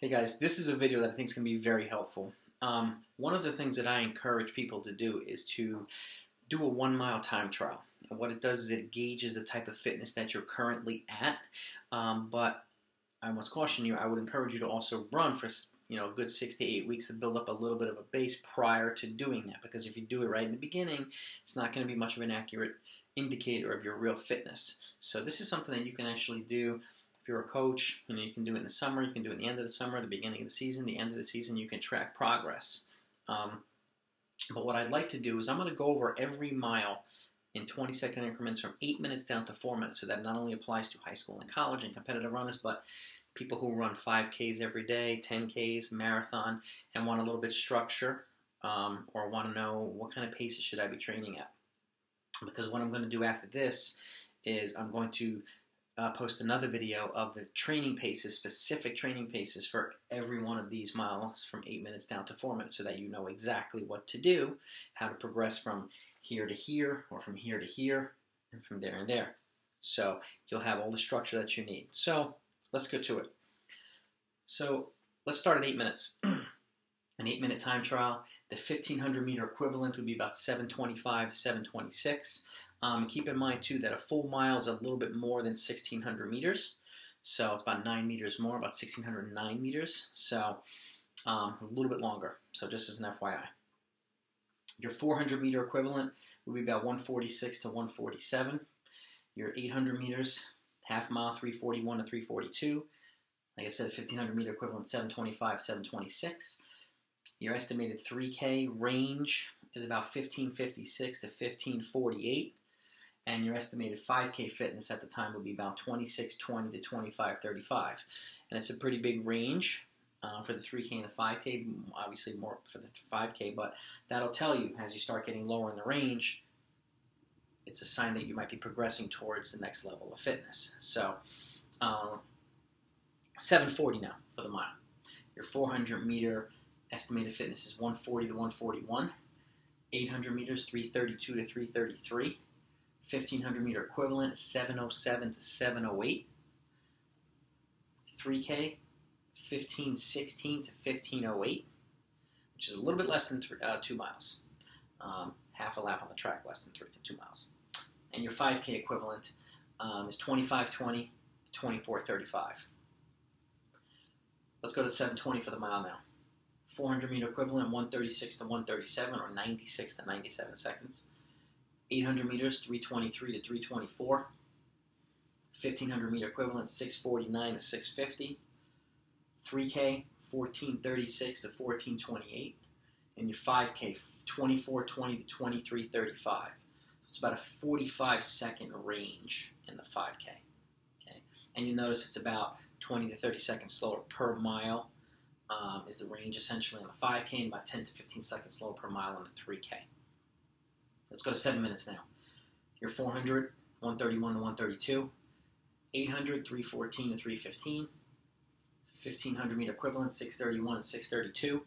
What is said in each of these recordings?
Hey guys, this is a video that I think is going to be very helpful. One of the things that I encourage people to do is to do a 1 mile time trial. And what it does is it gauges the type of fitness that you're currently at. But I must caution you, I would encourage you to also run for a good 6 to 8 weeks to build up a little bit of a base prior to doing that. Because if you do it right in the beginning, it's not going to be much of an accurate indicator of your real fitness. So this is something that you can actually do. If you're a coach, you can do it in the summer, you can do it at the end of the summer, the beginning of the season, the end of the season, you can track progress. But what I'd like to do is I'm going to go over every mile in 20-second increments from 8 minutes down to 4 minutes, so that not only applies to high school and college and competitive runners, but people who run 5Ks every day, 10Ks, marathon, and want a little bit structure, or want to know what kind of paces should I be training at. Because what I'm going to do after this is I'm going to post another video of the training paces, specific training paces for every one of these miles from 8 minutes down to 4 minutes, so that you know exactly what to do, how to progress from here to here, or from here to here, and from there and there. So you'll have all the structure that you need. So let's get to it. So let's start at 8 minutes. An 8-minute time trial. The 1,500 meter equivalent would be about 7:25 to 7:26. Keep in mind too that a full mile is a little bit more than 1,600 meters. So it's about 9 meters more, about 1,609 meters. So a little bit longer. So just as an FYI. Your 400 meter equivalent would be about 146 to 147. Your 800 meters, half mile, 341 to 342. Like I said, 1,500 meter equivalent, 725, 726. Your estimated 3K range is about 1556 to 1548. And your estimated 5K fitness at the time would be about 2620 to 2535. And it's a pretty big range for the 3K and the 5K, obviously more for the 5K, but that'll tell you as you start getting lower in the range, it's a sign that you might be progressing towards the next level of fitness. So 740 now for the mile. Your 400 meter estimated fitness is 140 to 141. 800 meters, 332 to 333. 1,500 meter equivalent, 707 to 708. 3K, 1516 to 1508, which is a little bit less than 2 miles. Half a lap on the track, less than 2 miles. And your 5K equivalent is 2520 to 2435. Let's go to 720 for the mile now. 400 meter equivalent, 136 to 137, or 96 to 97 seconds. 800 meters, 323 to 324. 1,500 meter equivalent, 649 to 650. 3K, 1436 to 1428. And your 5K, 2420 to 2335. So it's about a 45-second range in the 5K. Okay? And you notice it's about 20 to 30 seconds slower per mile is the range essentially on the 5K, and about 10 to 15 seconds slower per mile on the 3K. Let's go to 7 minutes now. Your 400, 131 to 132. 800, 314 to 315. 1,500 meter equivalent, 631 to 632.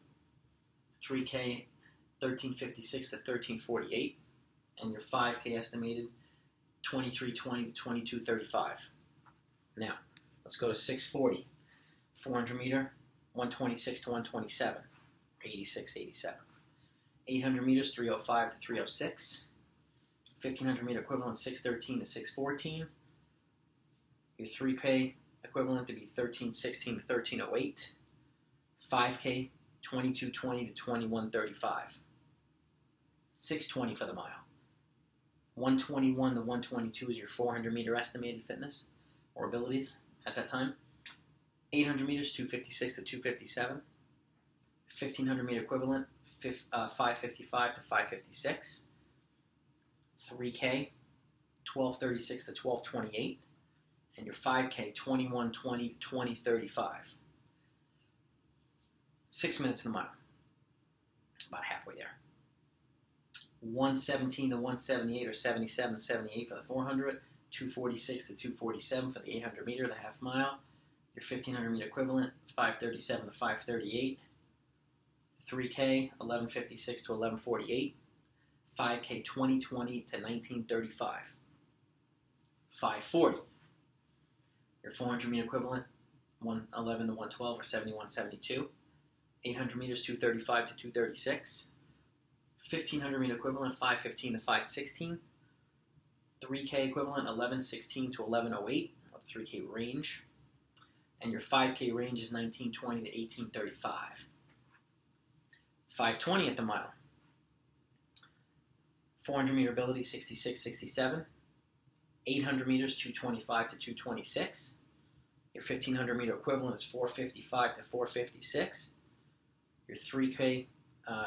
3K, 1356 to 1348. And your 5K estimated, 2320 to 2235. Now, let's go to 640. 400 meter, 126 to 127, 86, 87. 800 meters, 305 to 306. 1,500 meter equivalent, 613 to 614. Your 3K equivalent to be 1316 to 1308. 5K, 2220 to 2135. 620 for the mile. 121 to 122 is your 400 meter estimated fitness or abilities at that time. 800 meters, 256 to 257. 1,500 meter equivalent, 555 to 556. 3K, 1236 to 1228. And your 5K, 2120 to 2035. 6 minutes in the mile. About halfway there. 117 to 178, or 77 to 78 for the 400. 246 to 247 for the 800 meter, the half mile. Your 1,500 meter equivalent, 537 to 538. 3K, 1156 to 1148. 5K, 2020 to 1935. 540. Your 400 meter equivalent, 111 to 112 or 71, 72. 800 meters, 235 to 236. 1500 meter equivalent, 515 to 516. 3K equivalent, 1116 to 1108, 3K range. And your 5K range is 1920 to 1835. 520 at the mile. 400 meter ability, 66, 67. 800 meters, 225 to 226. Your 1500 meter equivalent is 455 to 456. Your 3K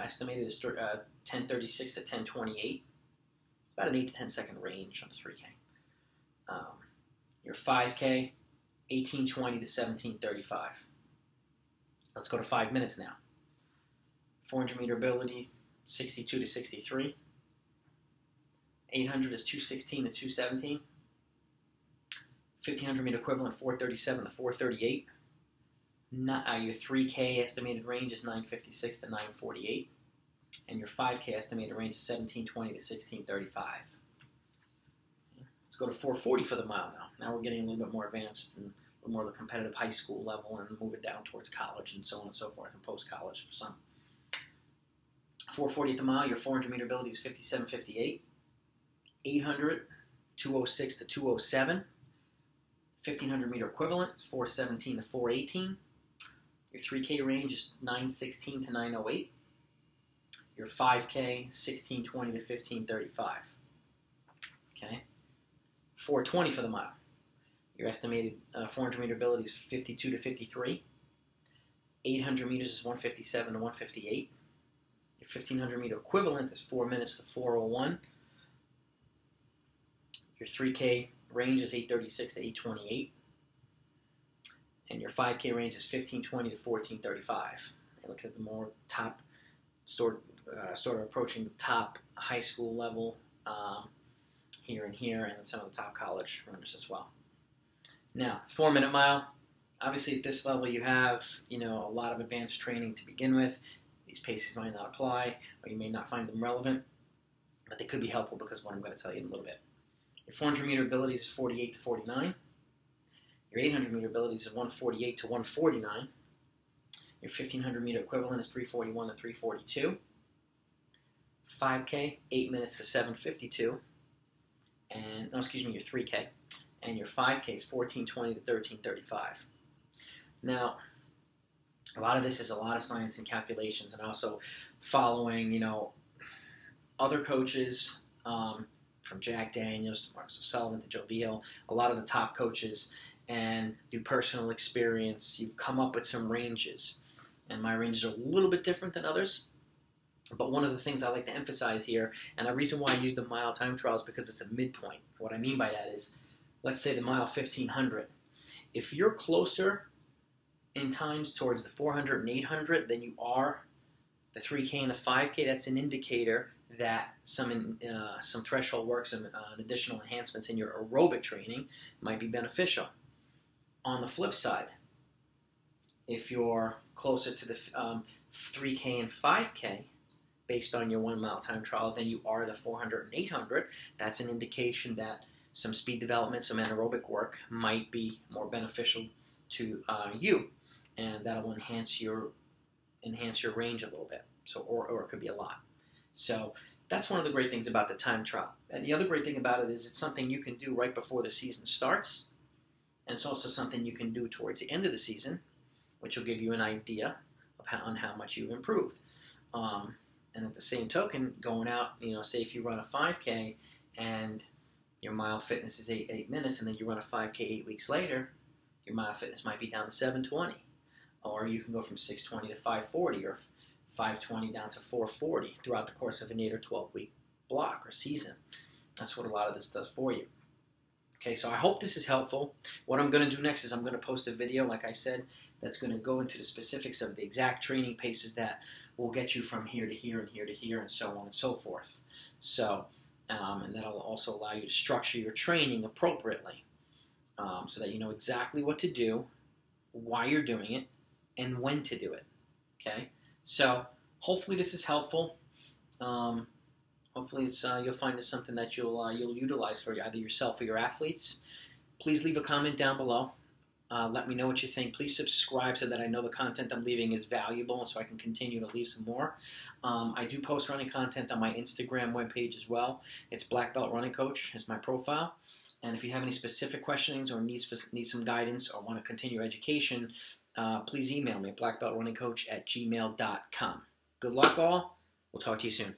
estimated is 1036 to 1028. About an 8 to 10 second range on the 3K. Your 5K, 1820 to 1735. Let's go to 5 minutes now. 400 meter ability, 62 to 63. 800 is 216 to 217. 1500 meter equivalent, 437 to 438. Your 3K estimated range is 956 to 948. And your 5K estimated range is 1720 to 1635. Let's go to 440 for the mile now. Now we're getting a little bit more advanced and a little more of the competitive high school level and moving down towards college and so on and so forth and post-college for some. 440 at the mile, your 400 meter ability is 57.58. 800, 206 to 207. 1500 meter equivalent is 417 to 418. Your 3K range is 916 to 908. Your 5K, 1620 to 1535. Okay. 420 for the mile. Your estimated 400 meter ability is 52 to 53. 800 meters is 157 to 158. Your 1500 meter equivalent is 4 minutes to 401. Your 3K range is 836 to 828. And your 5K range is 1520 to 1435. And look at the more top, sort of approaching the top high school level here and here, and then some of the top college runners as well. Now, 4 minute mile. Obviously, at this level, you have a lot of advanced training to begin with. These paces might not apply, or you may not find them relevant, but they could be helpful because of what I'm going to tell you in a little bit. Your 400 meter abilities is 48 to 49. Your 800 meter abilities is 148 to 149. Your 1500 meter equivalent is 341 to 342. 5K, 8 minutes to 752. And, no, excuse me, your 3K. And your 5K is 1420 to 1335. Now, a lot of this is a lot of science and calculations, and also following, other coaches, from Jack Daniels to Mark Sullivan to Joe Veal, a lot of the top coaches, and do personal experience. You've come up with some ranges, and my ranges are a little bit different than others. But one of the things I like to emphasize here, and the reason why I use the mile time trial is because it's a midpoint. What I mean by that is, let's say the mile 1500. If you're closer in times towards the 400 and 800 than you are the 3K and the 5K, that's an indicator that some threshold work, some additional enhancements in your aerobic training might be beneficial. On the flip side, if you're closer to the 3K and 5K, based on your 1 mile time trial, than you are the 400 and 800, that's an indication that some speed development, some anaerobic work might be more beneficial to you, and that'll enhance your range a little bit. So, or it could be a lot. So that's one of the great things about the time trial. And the other great thing about it is it's something you can do right before the season starts, and it's also something you can do towards the end of the season, which will give you an idea of how much you've improved. And at the same token, going out, say if you run a 5K and your mile fitness is 8 minutes, and then you run a 5K 8 weeks later, your mile fitness might be down to 720. Or you can go from 620 to 540, or 520 down to 440 throughout the course of an 8 or 12 week block or season. That's what a lot of this does for you. Okay, so I hope this is helpful. What I'm going to do next is I'm going to post a video, like I said, that's going to go into the specifics of the exact training paces that will get you from here to here and here to here and so on and so forth. So, and that'll also allow you to structure your training appropriately, so that you know exactly what to do, why you're doing it, and when to do it. Okay, so hopefully this is helpful. Hopefully you'll find this something that you'll utilize for either yourself or your athletes. Please leave a comment down below. Let me know what you think. Please subscribe so that I know the content I'm leaving is valuable and so I can continue to leave some more. I do post running content on my Instagram webpage as well. It's Black Belt Running Coach is my profile. And if you have any specific questions or need some guidance or want to continue your education, please email me at blackbeltrunningcoach@gmail.com. Good luck all. We'll talk to you soon.